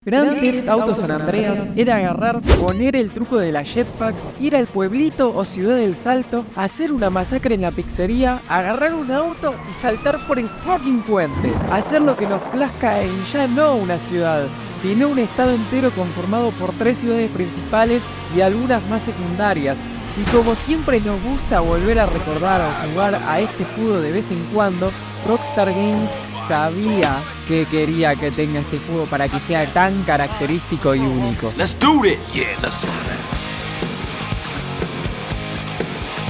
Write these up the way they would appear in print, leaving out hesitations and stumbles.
Grand Theft Auto San Andreas era agarrar, poner el truco de la jetpack, ir al pueblito o ciudad del Salto, hacer una masacre en la pizzería, agarrar un auto y saltar por el fucking puente. Hacer lo que nos plazca en ya no una ciudad, sino un estado entero conformado por 3 ciudades principales y algunas más secundarias. Y como siempre nos gusta volver a recordar o jugar a este juego de vez en cuando, Rockstar Games sabía que quería que tenga este juego para que sea tan característico y único. Let's do this. Yeah, let's do that.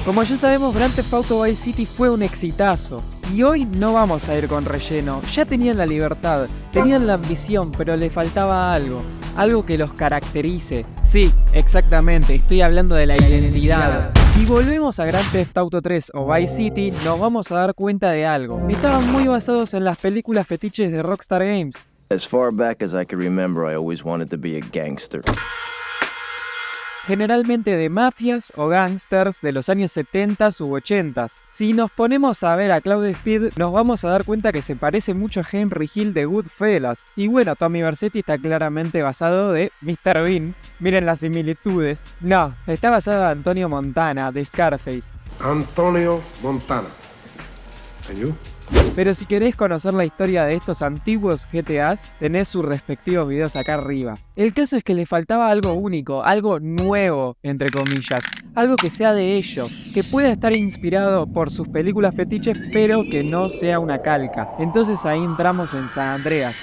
Como ya sabemos, Grand Theft Auto Vice City fue un exitazo. Y hoy no vamos a ir con relleno. Ya tenían la libertad, tenían la ambición, pero le faltaba algo. Algo que los caracterice. Sí, exactamente, estoy hablando de la identidad. Si volvemos a Grand Theft Auto 3 o Vice City, nos vamos a dar cuenta de algo. Estaban muy basados en las películas fetiches de Rockstar Games. As far back as I can remember, I always wanted to be a gangster. Generalmente de mafias o gangsters de los años 70s u 80s. Si nos ponemos a ver a Cloud Speed, nos vamos a dar cuenta que se parece mucho a Henry Hill de Goodfellas. Y bueno, Tommy Vercetti está claramente basado de Mr. Bean. Miren las similitudes. No, está basado en Antonio Montana de Scarface. Antonio Montana. ¿Y tú? Pero si querés conocer la historia de estos antiguos GTAs, tenés sus respectivos videos acá arriba. El caso es que le faltaba algo único, algo nuevo, entre comillas. Algo que sea de ellos, que pueda estar inspirado por sus películas fetiches, pero que no sea una calca. Entonces ahí entramos en San Andreas.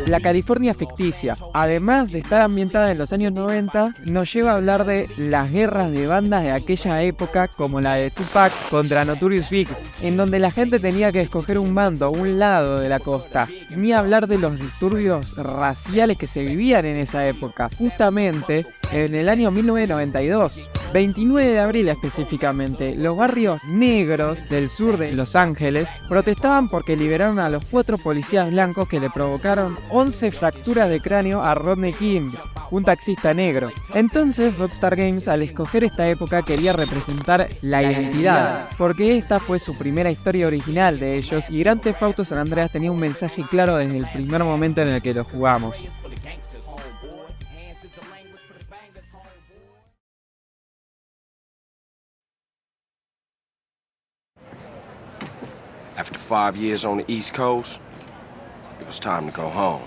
La California ficticia, además de estar ambientada en los años 90, nos lleva a hablar de las guerras de bandas de aquella época, como la de Tupac contra Notorious Big, en donde la gente tenía que escoger un bando, un lado de la costa. Ni hablar de los disturbios raciales que se vivían en esa época, justamente en el año 1992. 29 de abril específicamente, los barrios negros del sur de Los Ángeles protestaban porque liberaron a los 4 policías blancos que le provocaron 11 fracturas de cráneo a Rodney King, un taxista negro. Entonces Rockstar Games, al escoger esta época, quería representar la identidad, porque esta fue su primera historia original de ellos, y Grand Theft Auto San Andreas tenía un mensaje claro desde el primer momento en el que lo jugamos. After 5 years on the East Coast, it was time to go home.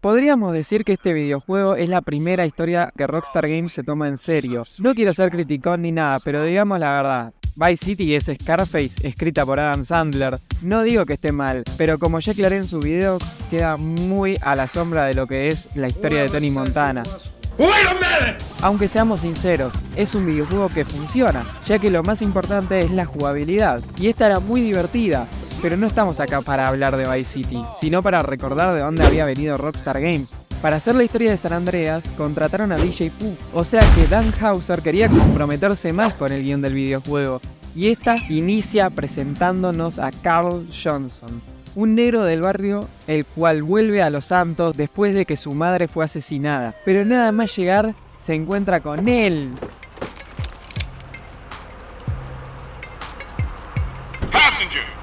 Podríamos decir que este videojuego es la primera historia que Rockstar Games se toma en serio. No quiero ser criticón ni nada, pero digamos la verdad. Vice City es Scarface, escrita por Adam Sandler. No digo que esté mal, pero como ya aclaré en su video, queda muy a la sombra de lo que es la historia de Tony Montana. Aunque seamos sinceros, es un videojuego que funciona, ya que lo más importante es la jugabilidad. Y esta era muy divertida. Pero no estamos acá para hablar de Vice City, sino para recordar de dónde había venido Rockstar Games. Para hacer la historia de San Andreas, contrataron a DJ Pooh, o sea que Dan Houser quería comprometerse más con el guión del videojuego. Y esta inicia presentándonos a Carl Johnson, un negro del barrio, el cual vuelve a Los Santos después de que su madre fue asesinada. Pero nada más llegar, se encuentra con él.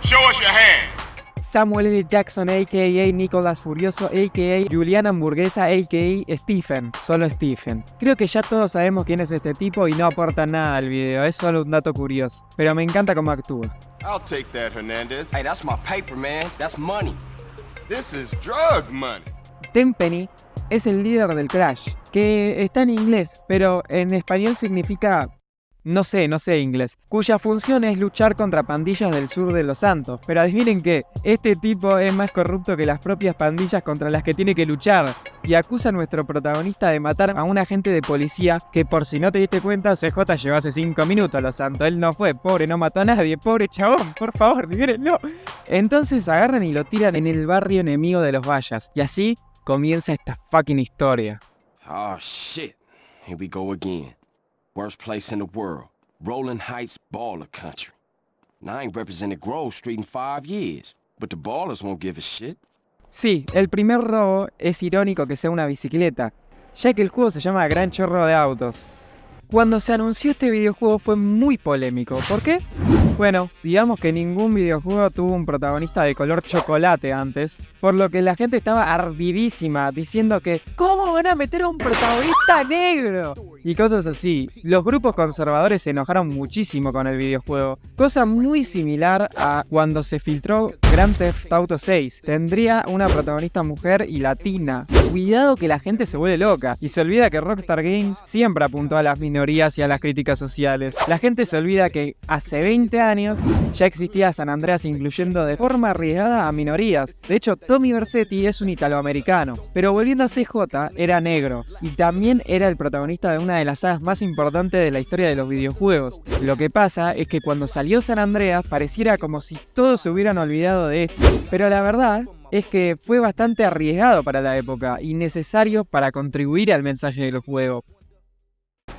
Show us your hand. Samuel L. Jackson, a.k.a. Nicolás Furioso, a.k.a. Julián Hamburguesa, a.k.a. Stephen, solo Stephen. Creo que ya todos sabemos quién es este tipo y no aporta nada al video, es solo un dato curioso. Pero me encanta cómo actúa. I'll take that, Hernandez. Hey, that's my paper, man. That's money. This is drug money. Tenpenny es el líder del Crash, que está en inglés, pero en español significa... No sé inglés, cuya función es luchar contra pandillas del sur de Los Santos. Pero adivinen qué, este tipo es más corrupto que las propias pandillas contra las que tiene que luchar. Y acusa a nuestro protagonista de matar a un agente de policía que, por si no te diste cuenta, CJ llegó hace 5 minutos a Los Santos. Él no fue, pobre, no mató a nadie, pobre chabón, por favor, libérenlo. Entonces agarran y lo tiran en el barrio enemigo de los Bayas. Y así comienza esta fucking historia. Oh, shit. Here we go again. Worst place in the world. Rolling Heights baller country. Now I ain't represented Grove Street in 5 years, but the ballers won't give a shit. Sí, el primer robo es irónico que sea una bicicleta, ya que el juego se llama Gran Chorro de Autos. Cuando se anunció este videojuego fue muy polémico. ¿Por qué? Bueno, digamos que ningún videojuego tuvo un protagonista de color chocolate antes, por lo que la gente estaba ardidísima diciendo que ¿cómo van a meter a un protagonista negro? Y cosas así. Los grupos conservadores se enojaron muchísimo con el videojuego, cosa muy similar a cuando se filtró Grand Theft Auto 6. Tendría una protagonista mujer y latina. Cuidado que la gente se vuelve loca y se olvida que Rockstar Games siempre apuntó a las minorías y a las críticas sociales. La gente se olvida que hace 20 años ya existía San Andreas incluyendo de forma arriesgada a minorías. De hecho, Tommy Vercetti es un italoamericano, pero volviendo a CJ, era negro y también era el protagonista de una de las sagas más importantes de la historia de los videojuegos. Lo que pasa es que cuando salió San Andreas pareciera como si todos se hubieran olvidado de esto, pero la verdad es que fue bastante arriesgado para la época y necesario para contribuir al mensaje del juego.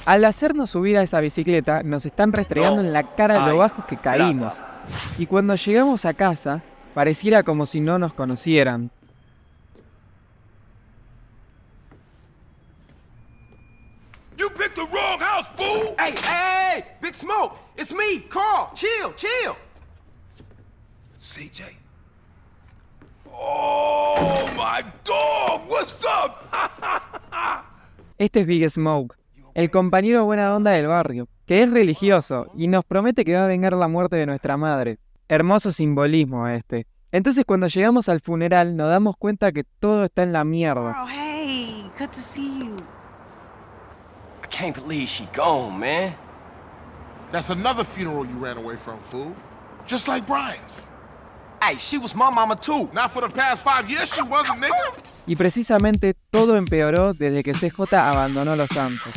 Al hacernos subir a esa bicicleta, nos están restregando en la cara lo bajos que caímos. Y cuando llegamos a casa, pareciera como si no nos conocieran. You picked the wrong house, fool! Hey, Big Smoke! It's me, Carl! Chill! CJ? Oh, my dog! What's up? Este es Big Smoke, el compañero buena onda del barrio, que es religioso y nos promete que va a vengar la muerte de nuestra madre. Hermoso simbolismo este. Entonces cuando llegamos al funeral nos damos cuenta que todo está en la mierda. Oh, hey, good to see you. I can't believe she gone, man. That's another funeral you ran away from, fool. Just like Brian's. Hey, she was my mama too. Not for the past 5 years she wasn't, nigga. Y precisamente todo empeoró desde que CJ abandonó Los Santos.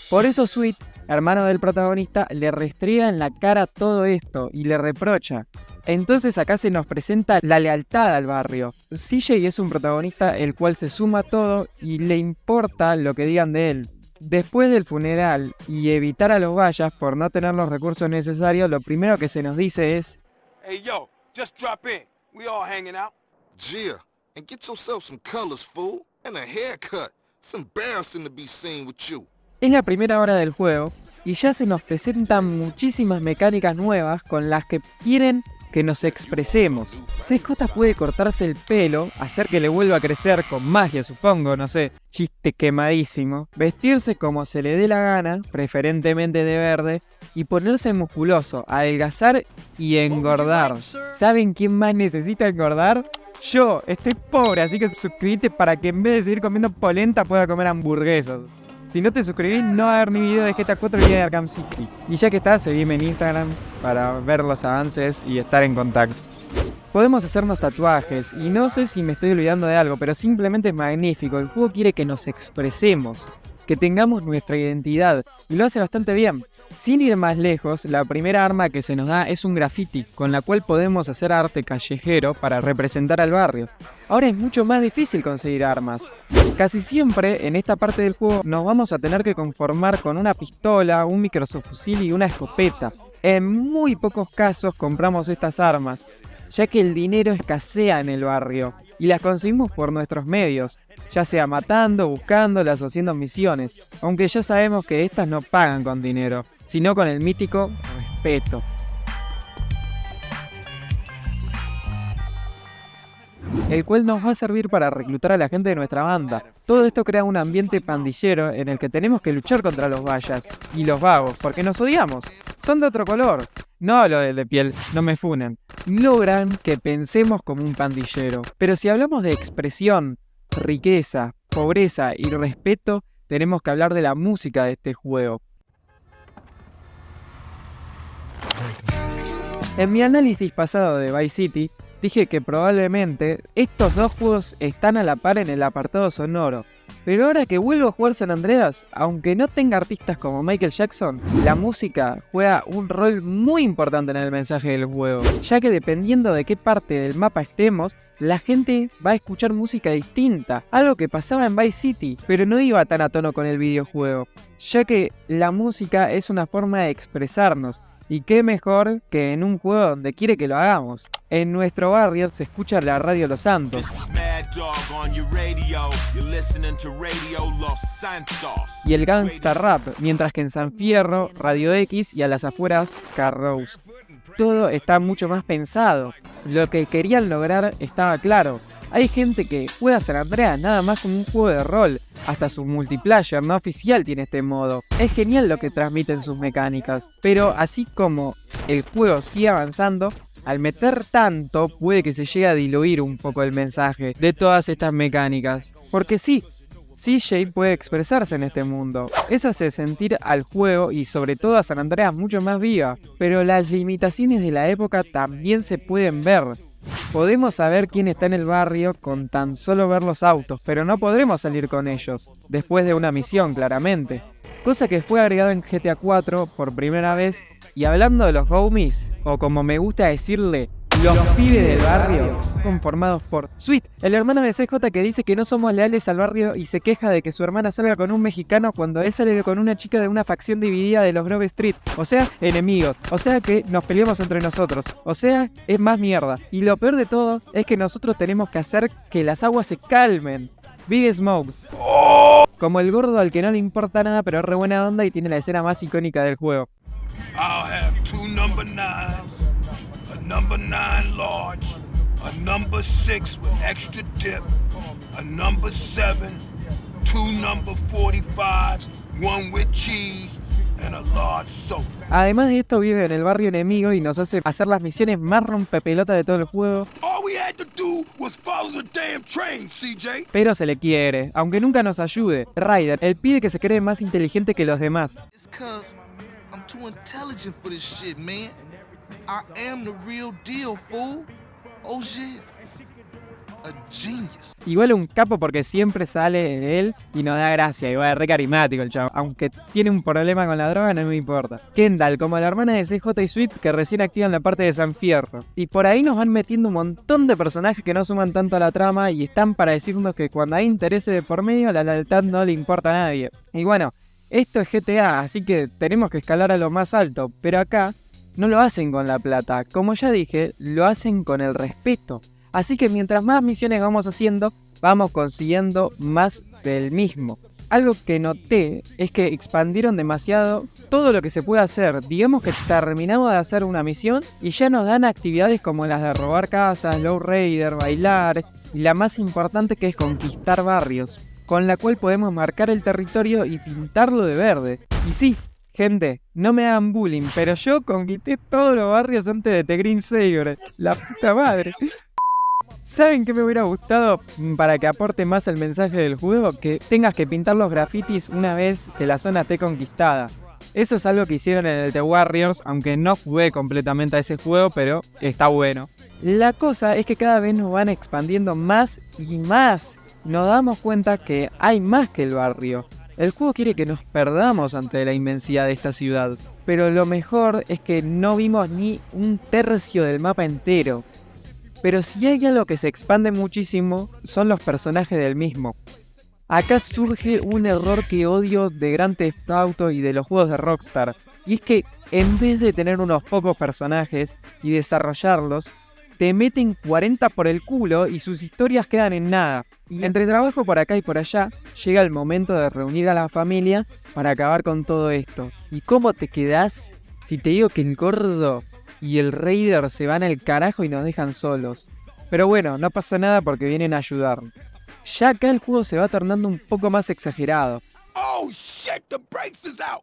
Por eso Sweet, hermano del protagonista, le restriega en la cara todo esto y le reprocha. Entonces acá se nos presenta la lealtad al barrio. CJ es un protagonista el cual se suma a todo y le importa lo que digan de él. Después del funeral y evitar a los Bayas por no tener los recursos necesarios, lo primero que se nos dice es: Hey, yo, just drop in. We all hanging out. Gia, and get yourself some colors, fool. And a haircut. It's embarrassing to be seen with you. Es la primera hora del juego y ya se nos presentan muchísimas mecánicas nuevas con las que quieren que nos expresemos. CJ puede cortarse el pelo, hacer que le vuelva a crecer con magia, supongo, no sé, chiste quemadísimo, vestirse como se le dé la gana, preferentemente de verde, y ponerse musculoso, adelgazar y engordar. ¿Saben quién más necesita engordar? Yo, estoy pobre, así que suscríbete para que en vez de seguir comiendo polenta pueda comer hamburguesas. Si no te suscribís, no va a haber ni video de GTA 4 ni de Arkham City. Y ya que estás, seguime en Instagram para ver los avances y estar en contacto. Podemos hacernos tatuajes, y no sé si me estoy olvidando de algo, pero simplemente es magnífico. El juego quiere que nos expresemos, que tengamos nuestra identidad, y lo hace bastante bien. Sin ir más lejos, la primera arma que se nos da es un graffiti, con la cual podemos hacer arte callejero para representar al barrio. Ahora es mucho más difícil conseguir armas. Casi siempre en esta parte del juego nos vamos a tener que conformar con una pistola, un microfusil y una escopeta. En muy pocos casos compramos estas armas, ya que el dinero escasea en el barrio y las conseguimos por nuestros medios, ya sea matando, buscándolas o haciendo misiones, aunque ya sabemos que estas no pagan con dinero, sino con el mítico respeto. El cual nos va a servir para reclutar a la gente de nuestra banda. Todo esto crea un ambiente pandillero en el que tenemos que luchar contra los Bayas y los vagos, porque nos odiamos. Son de otro color. No hablo de piel, no me funen. Logran que pensemos como un pandillero. Pero si hablamos de expresión, riqueza, pobreza y respeto, tenemos que hablar de la música de este juego. En mi análisis pasado de Vice City, dije que probablemente estos dos juegos están a la par en el apartado sonoro. Pero ahora que vuelvo a jugar San Andreas, aunque no tenga artistas como Michael Jackson, la música juega un rol muy importante en el mensaje del juego, ya que dependiendo de qué parte del mapa estemos, la gente va a escuchar música distinta, algo que pasaba en Vice City, pero no iba tan a tono con el videojuego, ya que la música es una forma de expresarnos. Y qué mejor que en un juego donde quiere que lo hagamos. En nuestro barrio se escucha la radio Los Santos. Y el gangsta rap, mientras que en San Fierro, Radio X y a las afueras, Car Rose. todo está mucho más pensado. Lo que querían lograr estaba claro. Hay gente que juega San Andreas nada más como un juego de rol. Hasta su multiplayer no oficial tiene este modo. Es genial lo que transmiten sus mecánicas. Pero así como el juego sigue avanzando, al meter tanto puede que se llegue a diluir un poco el mensaje de todas estas mecánicas. Porque sí, CJ puede expresarse en este mundo. Eso hace sentir al juego y sobre todo a San Andreas mucho más viva. Pero las limitaciones de la época también se pueden ver. Podemos saber quién está en el barrio con tan solo ver los autos, pero no podremos salir con ellos, después de una misión claramente. Cosa que fue agregado en GTA 4 por primera vez. Y hablando de los homies, o como me gusta decirle, los pibes del barrio, conformados por Sweet, el hermano de CJ que dice que no somos leales al barrio y se queja de que su hermana salga con un mexicano cuando él sale con una chica de una facción dividida de los Grove Street. O sea, enemigos. O sea que nos peleamos entre nosotros. O sea, es más mierda. Y lo peor de todo es que nosotros tenemos que hacer que las aguas se calmen. Big Smoke. Como el gordo al que no le importa nada pero es re buena onda y tiene la escena más icónica del juego. I'll have 2 number 9s, a number 9 large, a number 6 with extra dip, a number 7, 2 number 45s, 1 with cheese, and a large soda. Además de esto vive en el barrio enemigo y nos hace hacer las misiones más rompepelota de todo el juego. All we had to do was follow the damn train, CJ. Pero se le quiere, aunque nunca nos ayude. Ryder, el pibe que se cree más inteligente que los demás. It's 'cause I'm too intelligent for this shit, man. I am the real deal, fool. Oh shit. A genius. Igual un capo porque siempre sale de él y nos da gracia. Igual es re carismático el chavo. Aunque tiene un problema con la droga, no me importa. Kendall, como la hermana de CJ y Sweet, que recién activan la parte de San Fierro. Y por ahí nos van metiendo un montón de personajes que no suman tanto a la trama y están para decirnos que cuando hay interés de por medio, la lealtad no le importa a nadie. Y bueno, esto es GTA, así que tenemos que escalar a lo más alto. Pero acá no lo hacen con la plata. Como ya dije, lo hacen con el respeto. Así que mientras más misiones vamos haciendo, vamos consiguiendo más del mismo. Algo que noté es que expandieron demasiado todo lo que se puede hacer. Digamos que terminamos de hacer una misión y ya nos dan actividades como las de robar casas, low raider, bailar y la más importante que es conquistar barrios, con la cual podemos marcar el territorio y pintarlo de verde. Y sí, gente, no me hagan bullying, pero yo conquisté todos los barrios antes de The Green Saber. La puta madre. ¿Saben qué me hubiera gustado para que aporte más el mensaje del juego? Que tengas que pintar los grafitis una vez que la zona esté conquistada. Eso es algo que hicieron en el The Warriors, aunque no jugué completamente a ese juego, pero está bueno. La cosa es que cada vez nos van expandiendo más y más. Nos damos cuenta que hay más que el barrio. El juego quiere que nos perdamos ante la inmensidad de esta ciudad. Pero lo mejor es que no vimos ni un tercio del mapa entero. Pero si hay algo que se expande muchísimo, son los personajes del mismo. Acá surge un error que odio de Grand Theft Auto y de los juegos de Rockstar. Y es que en vez de tener unos pocos personajes y desarrollarlos, te meten 40 por el culo y sus historias quedan en nada. Y entre trabajo por acá y por allá, llega el momento de reunir a la familia para acabar con todo esto. ¿Y cómo te quedás si te digo que el gordo y el Raider se van al carajo y nos dejan solos? Pero bueno, no pasa nada porque vienen a ayudar. Ya acá el juego se va tornando un poco más exagerado. Oh shit, the brakes is out.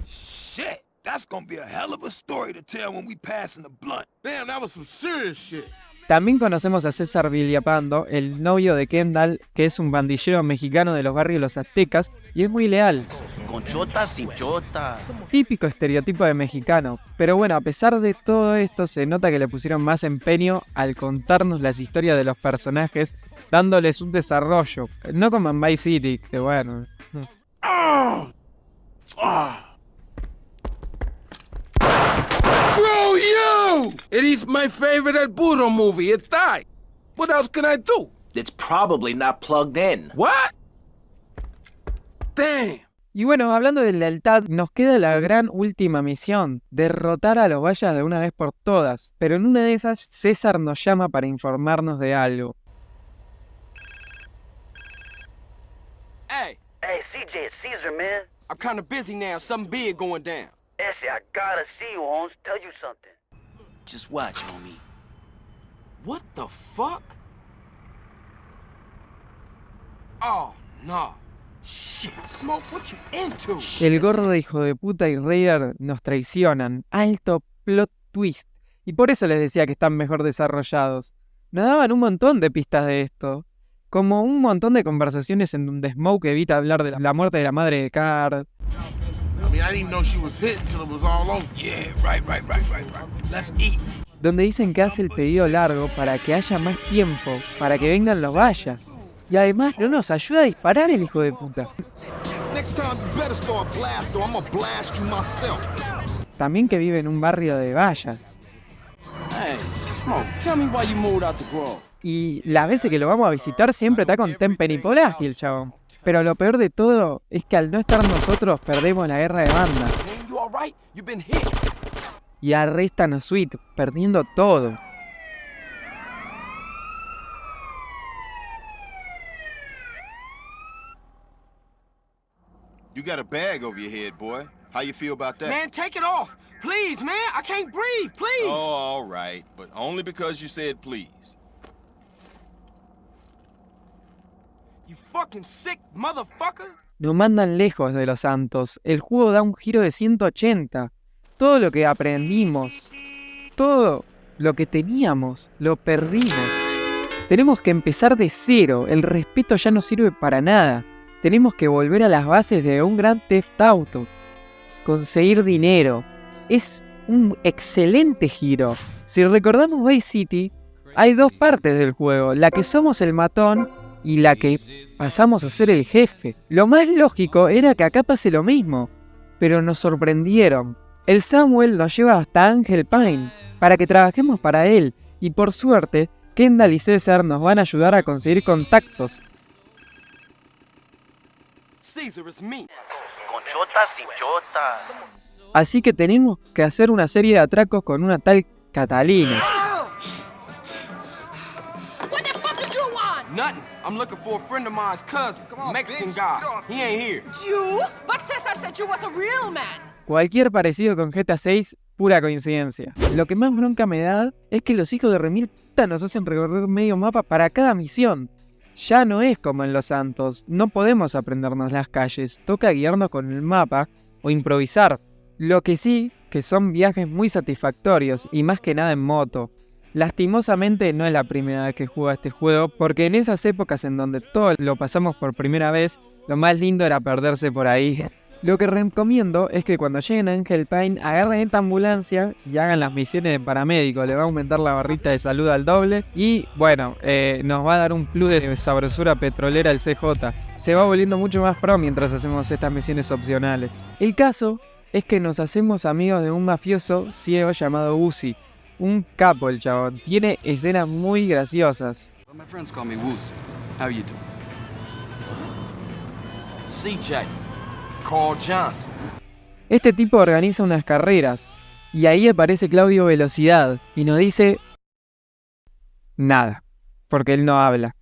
Shit, that's gonna be a hell of a story to tell when we passing the blunt. Damn, that was some serious shit. También conocemos a César Villapando, el novio de Kendall, que es un bandillero mexicano de los barrios Los Aztecas y es muy leal. Con chota, sin chota. Típico estereotipo de mexicano. Pero bueno, a pesar de todo esto, se nota que le pusieron más empeño al contarnos las historias de los personajes, dándoles un desarrollo. No como en Vice City, que bueno. Bro, yo! It is my favorite El Burro movie. It died. What else can I do? It's probably not plugged in. What? Damn. Y bueno, hablando de lealtad, nos queda la gran última misión, derrotar a los Bayas de una vez por todas. Pero en una de esas, César nos llama para informarnos de algo. Hey, Hey, CJ, it's Caesar, man. I'm kind of busy now. Something big going down. Ese, I gotta see you, Holmes. Tell you something. Just watch, homie. What the fuck? Oh, no. Shit, Smoke, what you into? El gordo hijo de puta y Raider nos traicionan. Alto plot twist. Y por eso les decía que están mejor desarrollados. Nos daban un montón de pistas de esto. Como un montón de conversaciones en donde Smoke evita hablar de la muerte de la madre de Card. I mean, I didn't even know she was hit until it was all over. Yeah, right. Let's eat. Donde dicen que hace el pedido largo para que haya más tiempo, para que vengan los Bayas. Y además no nos ayuda a disparar el hijo de puta. Next time you better start blast or I'm gonna blast you myself. También que vive en un barrio de Bayas. Hey, Smoke, tell me why you moved out the Grove. Y las veces que lo vamos a visitar siempre está con Tempen y Polaski el chabón. Pero lo peor de todo es que al no estar nosotros perdemos la guerra de banda. Man, you alright? You been hit. Y arrestan a Sweet, perdiendo todo. You got a bag over your head, boy. How you feel about that? Man, take it off. Please, man. I can't breathe. Please. Oh, all right. But only because you said please. You fucking sick motherfucker. Nos mandan lejos de los Santos. El juego da un giro de 180. Todo lo que aprendimos, todo lo que teníamos, lo perdimos. Tenemos que empezar de cero. El respeto ya no sirve para nada. Tenemos que volver a las bases de un Grand Theft Auto. Conseguir dinero. Es un excelente giro. Si recordamos Vice City, hay dos partes del juego. La que somos el matón y la que pasamos a ser el jefe. Lo más lógico era que acá pase lo mismo. Pero nos sorprendieron. El Samuel nos lleva hasta Ángel Pine para que trabajemos para él. Y por suerte, Kendall y César nos van a ayudar a conseguir contactos. Caesar, it's me. Con chota, sin chota. Así que tenemos que hacer una serie de atracos con una tal Catalina. What the fuck did you want? Nothing. I'm looking for a friend of mine's cousin, Come on, Mexican bitch, guy. get off He ain't here. You? But Cesar said you was a real man. Cualquier parecido con GTA 6, pura coincidencia. Lo que más bronca me da es que los hijos de remil puta nos hacen recorrer medio mapa para cada misión. Ya no es como en Los Santos, no podemos aprendernos las calles, toca guiarnos con el mapa o improvisar. Lo que sí, que son viajes muy satisfactorios y más que nada en moto. Lastimosamente no es la primera vez que juego a este juego, porque en esas épocas en donde todo lo pasamos por primera vez, lo más lindo era perderse por ahí. Lo que recomiendo es que cuando lleguen a Ángel Pine agarren esta ambulancia y hagan las misiones de paramédico. Le va a aumentar la barrita de salud al doble y bueno, nos va a dar un plus de sabrosura petrolera el CJ. Se va volviendo mucho más pro mientras hacemos estas misiones opcionales. El caso es que nos hacemos amigos de un mafioso ciego llamado Uzi. Un capo el chabón, tiene escenas muy graciosas. My friends call me Woosie. How you doing? CJ. Carl Johnson. Este tipo organiza unas carreras y ahí aparece Claudio Velocidad y nos dice nada, porque él no habla.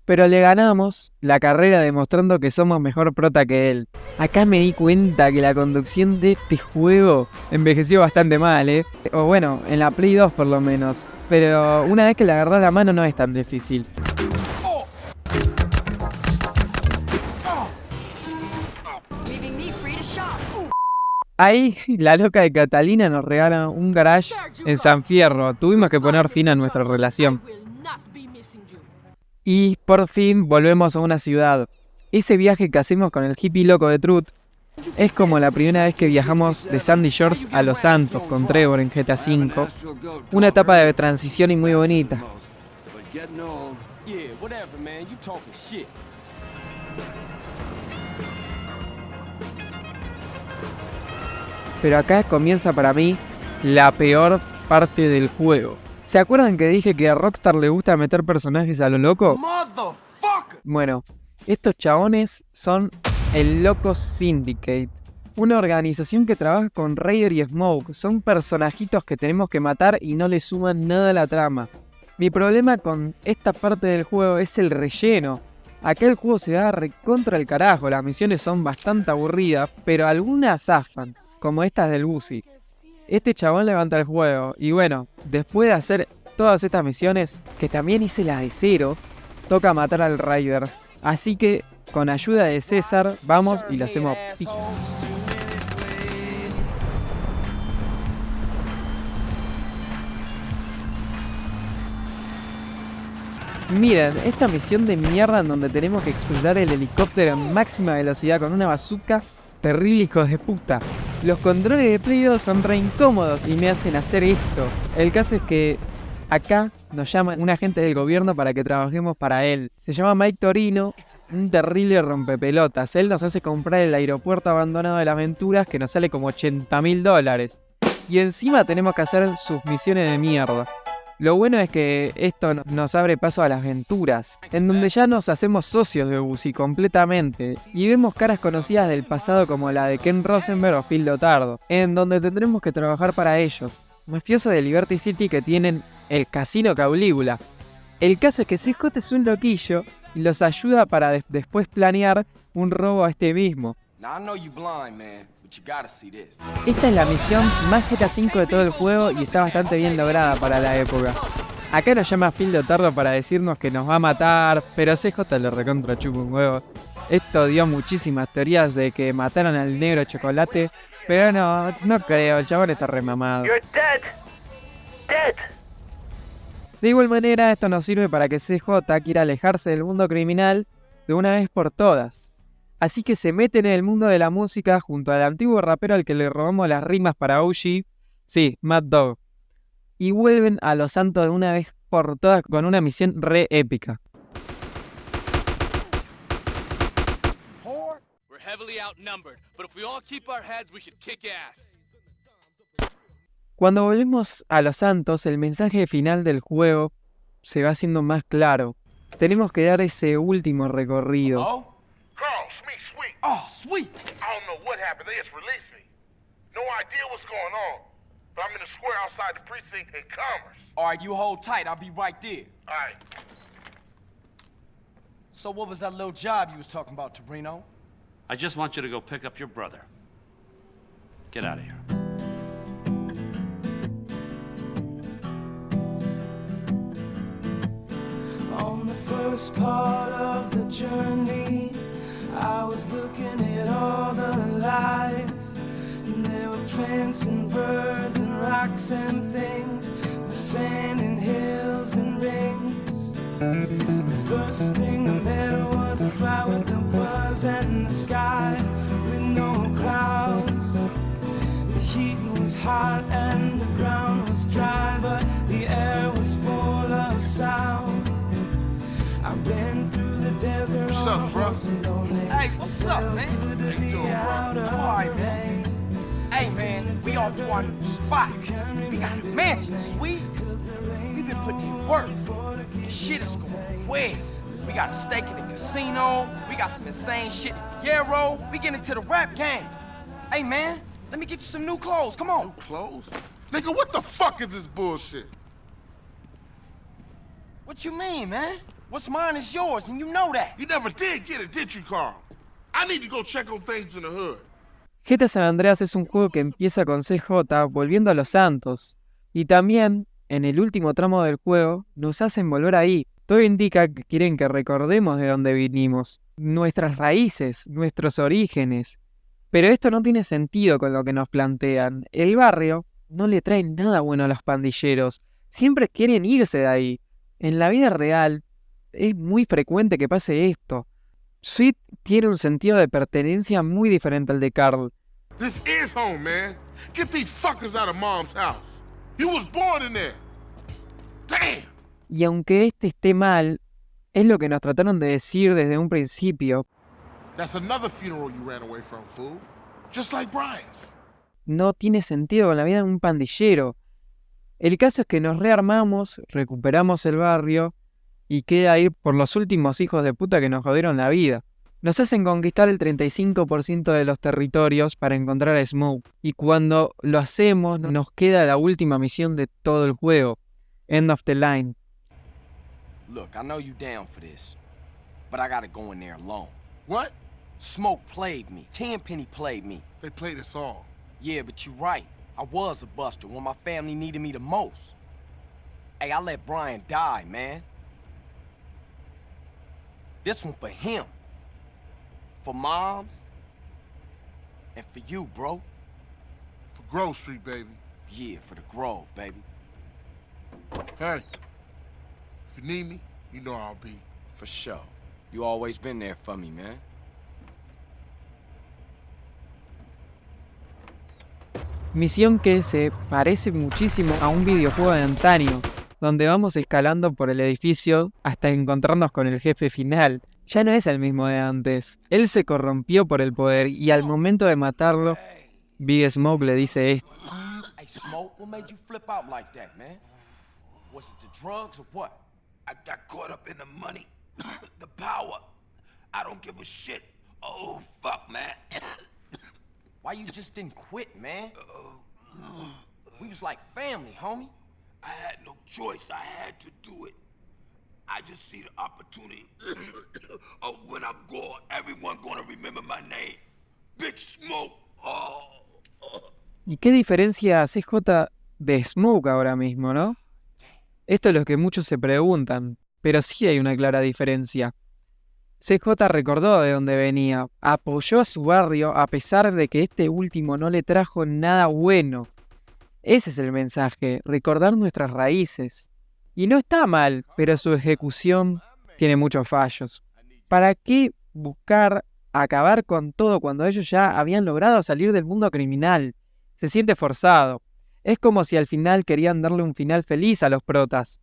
Pero le ganamos la carrera demostrando que somos mejor prota que él. Acá me di cuenta que la conducción de este juego envejeció bastante mal, o bueno, en la Play 2 por lo menos. Pero una vez que le agarrás la mano no es tan difícil. Ahí, la loca de Catalina nos regala un garage en San Fierro. Tuvimos que poner fin a nuestra relación. Y por fin volvemos a una ciudad. Ese viaje que hacemos con el hippie loco de Truth es como la primera vez que viajamos de Sandy Shores a Los Santos con Trevor en GTA V. Una etapa de transición y muy bonita. Pero acá comienza para mí la peor parte del juego. ¿Se acuerdan que dije que a Rockstar le gusta meter personajes a lo loco? Bueno, estos chabones son el Loco Syndicate. Una organización que trabaja con Raider y Smoke. Son personajitos que tenemos que matar y no le suman nada a la trama. Mi problema con esta parte del juego es el relleno. Acá el juego se va recontra el carajo, las misiones son bastante aburridas, pero algunas zafan, como estas del Busi. Este chabón levanta el juego, y bueno, después de hacer todas estas misiones, que también hice las de cero, toca matar al Raider. Así que, con ayuda de César, vamos y lo hacemos pija. Miren, esta misión de mierda en donde tenemos que explotar el helicóptero en máxima velocidad con una bazooka, terrible hijos de puta. Los controles de Play 2 son re incómodos y me hacen hacer esto. El caso es que acá nos llama un agente del gobierno para que trabajemos para él. Se llama Mike Torino, un terrible rompepelotas. Él nos hace comprar el aeropuerto abandonado de las Aventuras que nos sale como $80.000. Y encima tenemos que hacer sus misiones de mierda. Lo bueno es que esto nos abre paso a las aventuras, en donde ya nos hacemos socios de Busi completamente y vemos caras conocidas del pasado como la de Ken Rosenberg o Phil Lotardo, en donde tendremos que trabajar para ellos, mafiosos de Liberty City que tienen el Casino Caulíbula. El caso es que CJ es un loquillo y los ayuda para después planear un robo a este mismo. Esta es la misión más GTA V de todo el juego y está bastante bien lograda para la época. Acá nos llama Phil Lotardo para decirnos que nos va a matar, pero CJ le recontra chupa un huevo. Esto dio muchísimas teorías de que mataron al negro chocolate, pero no creo, el chabón está remamado. De igual manera, esto nos sirve para que CJ quiera alejarse del mundo criminal de una vez por todas. Así que se meten en el mundo de la música junto al antiguo rapero al que le robamos las rimas para OG, sí, Mad Dog. Y vuelven a Los Santos de una vez por todas con una misión re épica. Cuando volvemos a Los Santos, el mensaje final del juego se va haciendo más claro. Tenemos que dar ese último recorrido. Carl, Sweet. Oh, Sweet. I don't know what happened. They just released me. No idea what's going on. But I'm in the square outside the precinct in Commerce. All right, you hold tight. I'll be right there. All right. So what was that little job you was talking about, Torino? I just want you to go pick up your brother. Get out of here. On the first part of the journey, I was looking at all the life, and there were plants and birds and rocks and things, with sand and hills and rings. The first thing I met was a fly with a buzz and the sky with no clouds. The heat was hot and the ground was dry, but the air was full of sound. I've been through the desert. What's up, bro? Hey, what's up, man? How you doing, bro? I'm alright, man. Hey, man, we on to our new spot. We got a mansion, Sweet. We've been putting in work. And shit is going well. We got a stake in the casino. We got some insane shit in the Yarrow. We getting into the rap game. Hey, man, let me get you some new clothes. Come on. New clothes? Nigga, what the fuck is this bullshit? What you mean, man? What's mine is yours, and you know that. You never did get it, did you, Carl? I need to go check on things in the hood. GTA San Andreas es un juego que empieza con CJ volviendo a Los Santos. Y también, en el último tramo del juego, nos hacen volver ahí. Todo indica que quieren que recordemos de dónde vinimos, nuestras raíces, nuestros orígenes. Pero esto no tiene sentido con lo que nos plantean. El barrio no le trae nada bueno a los pandilleros. Siempre quieren irse de ahí. En la vida real, es muy frecuente que pase esto. Sweet tiene un sentido de pertenencia muy diferente al de Carl. This is home, man. Get these fuckers out of Mom's house. You was born in there. Damn. Y aunque este esté mal, es lo que nos trataron de decir desde un principio. That's another funeral you ran away from, fool. Just like Brian's. No tiene sentido con la vida de un pandillero. El caso es que nos rearmamos, recuperamos el barrio y queda ir por los últimos hijos de puta que nos jodieron la vida. Nos hacen conquistar el 35% de los territorios para encontrar a Smoke. Y cuando lo hacemos, nos queda la última misión de todo el juego. End of the line. Look, I know you down for this, but I gotta go in there alone. What? Smoke played me. Tenpenny played me. They played us all. Yeah, but you're right. I was a buster when my family needed me the most. Hey, I let Brian die, man. This one for him. For Moms. And for you, bro. For Grove Street, baby. Yeah, for the Grove, baby. Hey, if you need me, you know I'll be. For sure. You always been there for me, man. Misión que se parece muchísimo a un videojuego de antaño, donde vamos escalando por el edificio hasta encontrarnos con el jefe final. Ya no es el mismo de antes. Él se corrompió por el poder y al momento de matarlo, Big Smoke le dice esto. Hey, Smoke, what made you flip out like that, man? Was it the drugs or what? I got caught up in the money, the power. I don't give a shit. Oh, fuck, man. Why you just didn't quit, man? We was like family, homie. I had no choice. I had to do it. I just see the opportunity of when I'm gone, everyone gonna remember my name. Big Smoke. ¿Y qué diferencia CJ de Smoke ahora mismo, no? Esto es lo que muchos se preguntan, pero sí hay una clara diferencia. CJ recordó de dónde venía, apoyó a su barrio a pesar de que este último no le trajo nada bueno. Ese es el mensaje, recordar nuestras raíces. Y no está mal, pero su ejecución tiene muchos fallos. ¿Para qué buscar acabar con todo cuando ellos ya habían logrado salir del mundo criminal? Se siente forzado. Es como si al final querían darle un final feliz a los protas,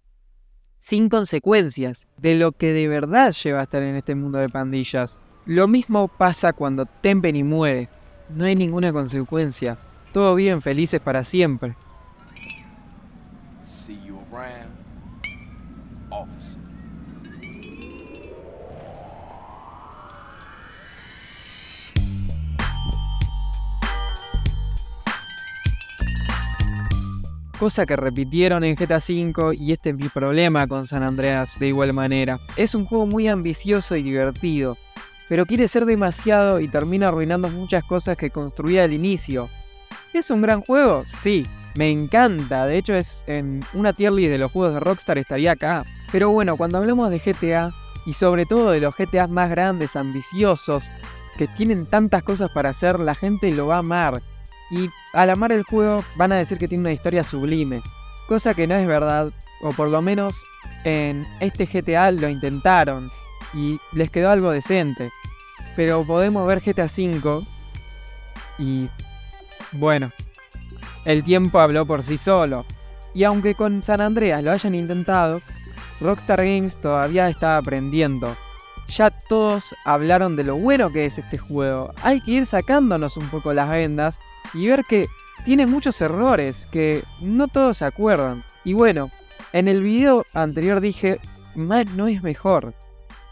sin consecuencias, de lo que de verdad lleva a estar en este mundo de pandillas. Lo mismo pasa cuando Tenpenny muere. No hay ninguna consecuencia. Todos viven felices para siempre. See you around, officer. Cosa que repitieron en GTA V y este es mi problema con San Andreas de igual manera. Es un juego muy ambicioso y divertido, pero quiere ser demasiado y termina arruinando muchas cosas que construía al inicio. ¿Es un gran juego? Sí, me encanta, de hecho es en una tier list de los juegos de Rockstar estaría acá. Pero bueno, cuando hablemos de GTA, y sobre todo de los GTA más grandes, ambiciosos, que tienen tantas cosas para hacer, la gente lo va a amar. Y al amar el juego van a decir que tiene una historia sublime, cosa que no es verdad, o por lo menos en este GTA lo intentaron y les quedó algo decente. Pero podemos ver GTA V y bueno, el tiempo habló por sí solo. Y aunque con San Andreas lo hayan intentado, Rockstar Games todavía está aprendiendo. Ya todos hablaron de lo bueno que es este juego, hay que ir sacándonos un poco las vendas y ver que tiene muchos errores que no todos se acuerdan. Y bueno, en el video anterior dije, más no es mejor.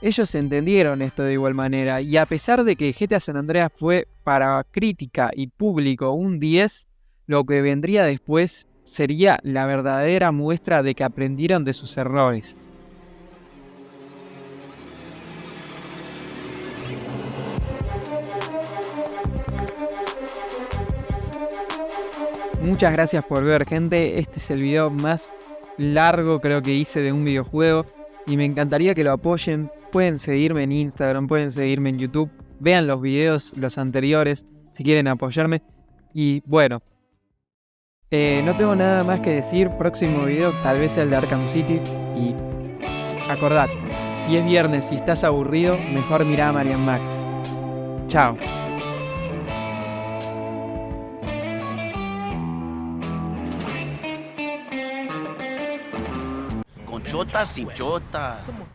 Ellos entendieron esto de igual manera y a pesar de que GTA San Andreas fue para crítica y público un 10, lo que vendría después sería la verdadera muestra de que aprendieron de sus errores. Muchas gracias por ver, gente. Este es el video más largo creo que hice de un videojuego y me encantaría que lo apoyen. Pueden seguirme en Instagram, pueden seguirme en YouTube. Vean los videos, los anteriores, si quieren apoyarme. Y bueno, no tengo nada más que decir. Próximo video tal vez sea el de Arkham City. Y acordad, si es viernes y estás aburrido, mejor mirá a Marian Max. Chao. Con chota, sin chota.